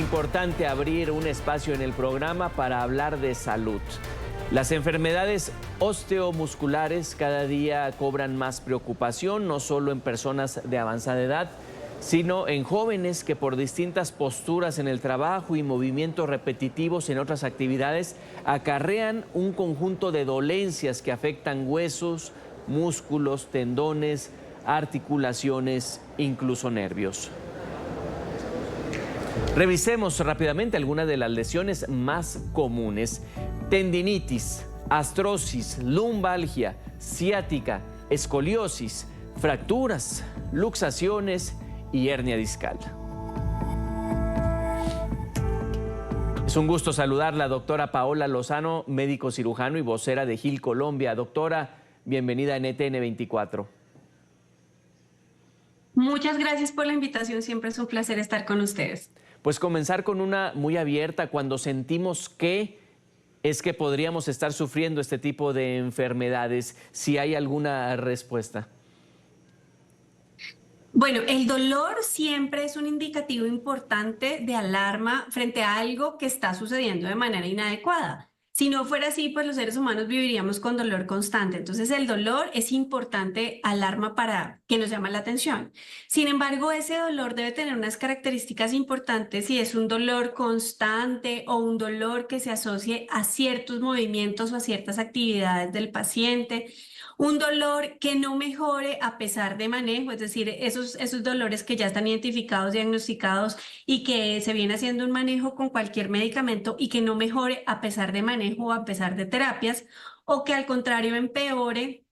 Importante abrir un espacio en el programa para hablar de salud. Las enfermedades osteomusculares cada día cobran más preocupación, no solo en personas de avanzada edad, sino en jóvenes que por distintas posturas en el trabajo y movimientos repetitivos en otras actividades acarrean un conjunto de dolencias que afectan huesos, músculos, tendones, articulaciones, incluso nervios. Revisemos rápidamente algunas de las lesiones más comunes: tendinitis, artrosis, lumbalgia, ciática, escoliosis, fracturas, luxaciones y hernia discal. Es un gusto saludar a la doctora Paola Lozano, médico cirujano y vocera de Gil Colombia. Doctora, bienvenida a NTN 24. Muchas gracias por la invitación, siempre es un placer estar con ustedes. Pues comenzar con una muy abierta: cuando sentimos que es que podríamos estar sufriendo este tipo de enfermedades, si hay alguna respuesta. Bueno, el dolor siempre es un indicativo importante de alarma frente a algo que está sucediendo de manera inadecuada. Si no fuera así, pues los seres humanos viviríamos con dolor constante. Entonces, el dolor es importante alarma para que nos llama la atención. Sin embargo, ese dolor debe tener unas características importantes si es un dolor constante o un dolor que se asocie a ciertos movimientos o a ciertas actividades del paciente. Un dolor que no mejore a pesar de manejo, es decir, esos dolores que ya están identificados, diagnosticados y que se viene haciendo un manejo con cualquier medicamento y que no mejore a pesar de manejo o a pesar de terapias, o que al contrario empeore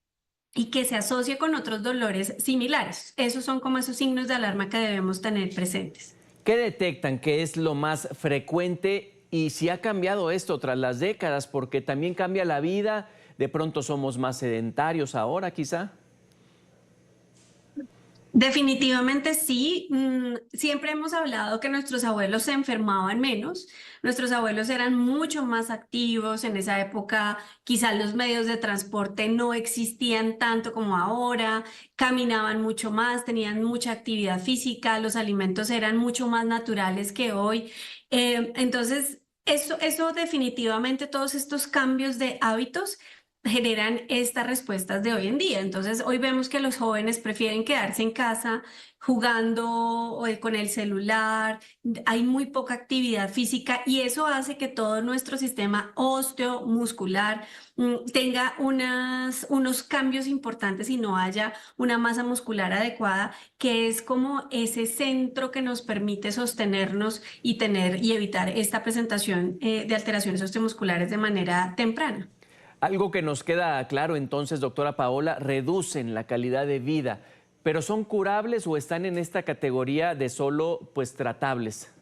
y que se asocie con otros dolores similares. Esos son como esos signos de alarma que debemos tener presentes. ¿Qué detectan que es lo más frecuente y si ha cambiado esto tras las décadas? Porque también cambia la vida. De pronto somos más sedentarios ahora, quizá. Definitivamente sí. Siempre hemos hablado que nuestros abuelos se enfermaban menos. Nuestros abuelos eran mucho más activos. En esa época quizás los medios de transporte no existían tanto como ahora. Caminaban mucho más, tenían mucha actividad física. Los alimentos eran mucho más naturales que hoy. Entonces, eso definitivamente, todos estos cambios de hábitos generan estas respuestas de hoy en día. Entonces, hoy vemos que los jóvenes prefieren quedarse en casa jugando con el celular, hay muy poca actividad física y eso hace que todo nuestro sistema osteomuscular tenga unos cambios importantes y no haya una masa muscular adecuada, que es como ese centro que nos permite sostenernos y tener y evitar esta presentación de alteraciones osteomusculares de manera temprana. Algo que nos queda claro entonces, doctora Paola: reducen la calidad de vida, pero ¿son curables o están en esta categoría de solo tratables?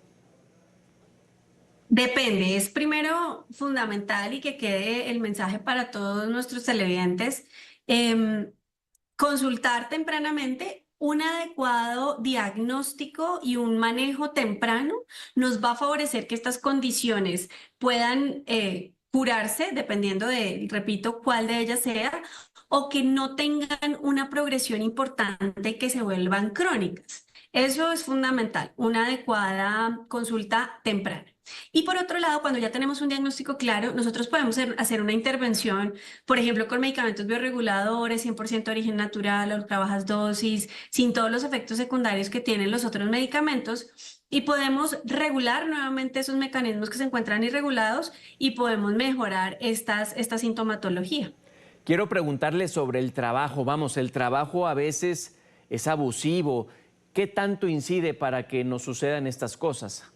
Depende, es primero fundamental y que quede el mensaje para todos nuestros televidentes, consultar tempranamente. Un adecuado diagnóstico y un manejo temprano nos va a favorecer que estas condiciones puedan curarse, dependiendo de, repito, cuál de ellas sea, o que no tengan una progresión importante que se vuelvan crónicas. Eso es fundamental, una adecuada consulta temprana. Y por otro lado, cuando ya tenemos un diagnóstico claro, nosotros podemos hacer una intervención, por ejemplo, con medicamentos bioreguladores, 100% de origen natural, o bajas dosis, sin todos los efectos secundarios que tienen los otros medicamentos, y podemos regular nuevamente esos mecanismos que se encuentran irregulados y podemos mejorar esta sintomatología. Quiero preguntarle sobre el trabajo. Vamos, el trabajo a veces es abusivo. ¿Qué tanto incide para que nos sucedan estas cosas?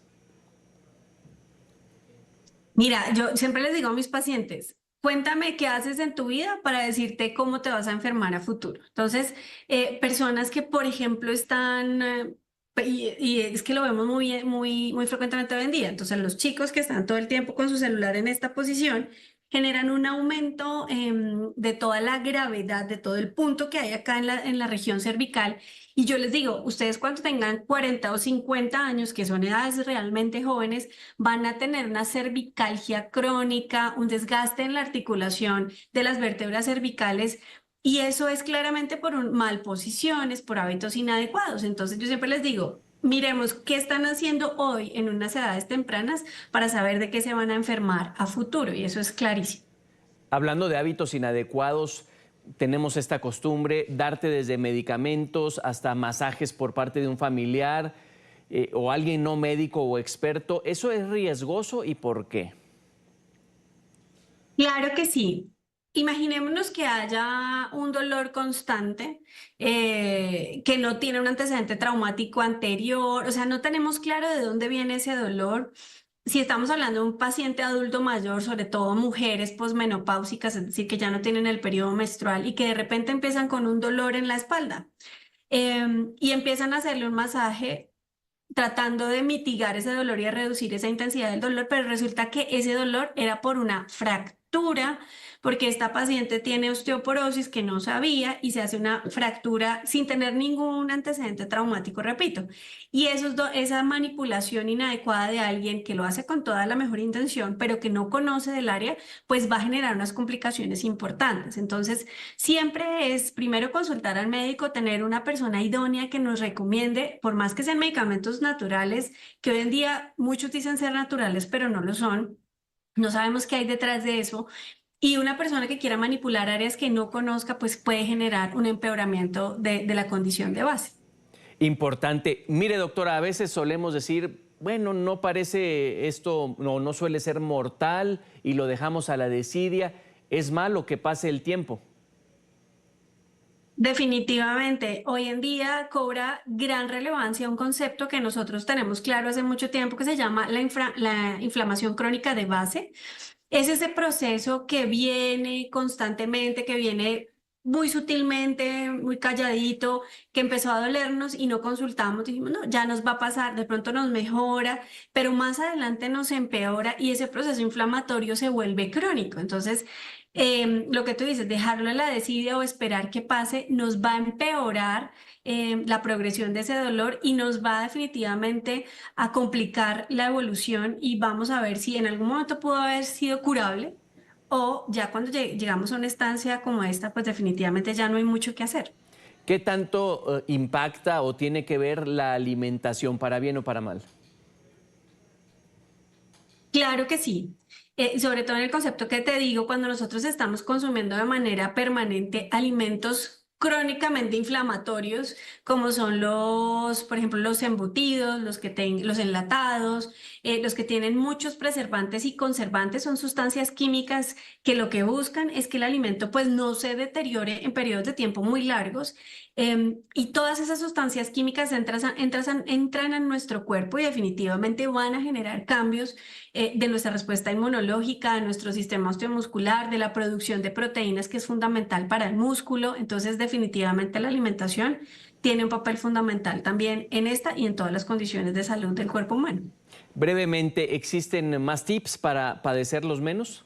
Mira, yo siempre les digo a mis pacientes: cuéntame qué haces en tu vida para decirte cómo te vas a enfermar a futuro. Entonces, personas que, por ejemplo, están, y es que lo vemos muy frecuentemente hoy en día. Entonces, los chicos que están todo el tiempo con su celular en esta posición generan un aumento de toda la gravedad, de todo el punto que hay acá en la región cervical. Y yo les digo, ustedes cuando tengan 40 o 50 años, que son edades realmente jóvenes, van a tener una cervicalgia crónica, un desgaste en la articulación de las vértebras cervicales, y eso es claramente por mal posiciones, por hábitos inadecuados. Entonces yo siempre les digo, miremos qué están haciendo hoy en unas edades tempranas para saber de qué se van a enfermar a futuro, y eso es clarísimo. Hablando de hábitos inadecuados, tenemos esta costumbre, darte desde medicamentos hasta masajes por parte de un familiar o alguien no médico o experto. ¿Eso es riesgoso y por qué? Claro que sí. Imaginémonos que haya un dolor constante, que no tiene un antecedente traumático anterior, o sea, no tenemos claro de dónde viene ese dolor. Si estamos hablando de un paciente adulto mayor, sobre todo mujeres posmenopáusicas, es decir, que ya no tienen el periodo menstrual y que de repente empiezan con un dolor en la espalda, y empiezan a hacerle un masaje tratando de mitigar ese dolor y de reducir esa intensidad del dolor, pero resulta que ese dolor era por una fractura, porque esta paciente tiene osteoporosis que no sabía y se hace una fractura sin tener ningún antecedente traumático, repito. Y esa manipulación inadecuada de alguien que lo hace con toda la mejor intención, pero que no conoce del área, pues va a generar unas complicaciones importantes. Entonces, siempre es primero consultar al médico, tener una persona idónea que nos recomiende, por más que sean medicamentos naturales, que hoy en día muchos dicen ser naturales, pero no lo son. No sabemos qué hay detrás de eso. Y una persona que quiera manipular áreas que no conozca, pues puede generar un empeoramiento de la condición de base. Importante. Mire, doctora, a veces solemos decir, bueno, no parece esto, no suele ser mortal y lo dejamos a la desidia. Es malo que pase el tiempo. Definitivamente, hoy en día cobra gran relevancia un concepto que nosotros tenemos claro hace mucho tiempo que se llama la inflamación crónica de base. Es ese proceso que viene constantemente, que viene muy sutilmente, muy calladito, que empezó a dolernos y no consultamos, dijimos, no, ya nos va a pasar, de pronto nos mejora, pero más adelante nos empeora y ese proceso inflamatorio se vuelve crónico. Entonces, lo que tú dices, dejarlo a la desidia o esperar que pase, nos va a empeorar la progresión de ese dolor y nos va definitivamente a complicar la evolución y vamos a ver si en algún momento pudo haber sido curable o ya cuando llegamos a una estancia como esta, pues definitivamente ya no hay mucho que hacer. ¿Qué tanto impacta o tiene que ver la alimentación, para bien o para mal? Claro que sí. Sobre todo en el concepto que te digo, cuando nosotros estamos consumiendo de manera permanente alimentos crónicamente inflamatorios, como son por ejemplo, los embutidos, los enlatados, los que tienen muchos preservantes y conservantes, son sustancias químicas que lo que buscan es que el alimento pues no se deteriore en periodos de tiempo muy largos. Y todas esas sustancias químicas entran en nuestro cuerpo y definitivamente van a generar cambios de nuestra respuesta inmunológica, de nuestro sistema osteomuscular, de la producción de proteínas que es fundamental para el músculo. Entonces, definitivamente la alimentación tiene un papel fundamental también en esta y en todas las condiciones de salud del cuerpo humano. Brevemente, ¿existen más tips para padecerlos menos?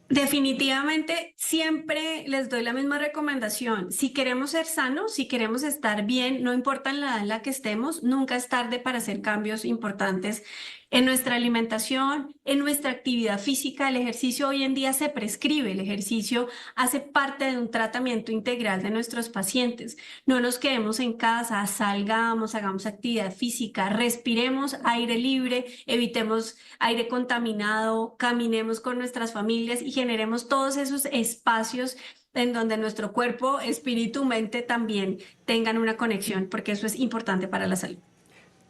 Definitivamente, siempre les doy la misma recomendación. Si queremos ser sanos, si queremos estar bien, no importa en la edad en la que estemos, nunca es tarde para hacer cambios importantes en nuestra alimentación, en nuestra actividad física. El ejercicio hoy en día se prescribe, el ejercicio hace parte de un tratamiento integral de nuestros pacientes. No nos quedemos en casa, salgamos, hagamos actividad física, respiremos aire libre, evitemos aire contaminado, caminemos con nuestras familias y generemos todos esos espacios en donde nuestro cuerpo, espíritu, mente también tengan una conexión, porque eso es importante para la salud.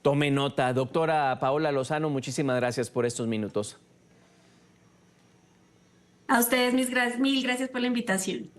Tome nota. Doctora Paola Lozano, muchísimas gracias por estos minutos. A ustedes, mil gracias por la invitación.